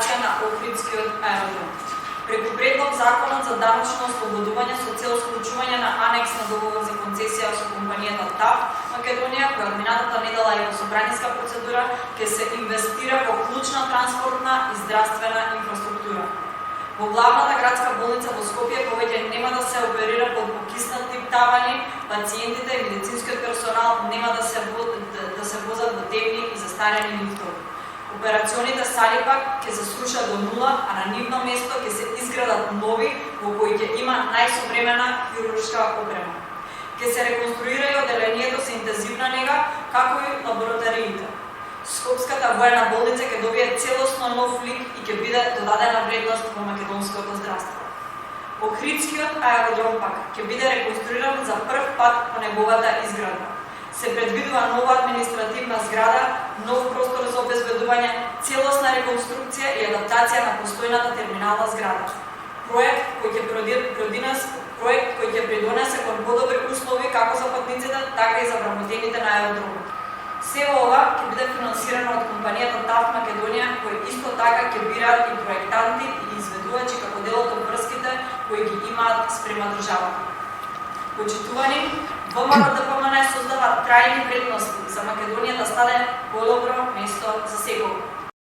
експлоатација на Охридскиот аеродром. Преку предлог законот за даночно ослободување со цел склучување на анекс на договор за концесија со компанијата ТАП Македонија, која минатата недела е во собраниска процедура, ќе се инвестира во клучна транспортна и здравствена инфраструктура. Во главната градска болница во Скопје повеќе нема да се оперира под покиснати тавани, пациентите и медицинскиот персонал нема да се возат во темни и застарени лифтови. Операционите сали пак ќе се срушат до нула, а на нивно место ќе се изградат нови во кои ќе има најсовремена хируршка опрема. Ќе се реконструира и оделението за интензивна нега, како и лабораториите. Скопската воена болница ќе добие целосно нов лик и ќе биде додадена вредност во македонското здравство. Охридскиот аеродром пак ќе биде реконструиран за прв пат по неговата изградба. Се предвидува нова административна зграда, нов простор за обезбедување, целосна реконструкција и адаптација на постојната терминална зграда. Проект кој ќе придонесе кон подобри услови како за патниците, така и за вработените на аеродромот. Се ова ќе биде финансирано од компанијата ТАФ Македонија, кои исто така ќе бираат и проектанти и изведувачи како дел од врските кои ги имаат спрема државата. Почитувани, ВМРО-ДПМН создава трајни вредности за Македонија да стане подобро место за секој.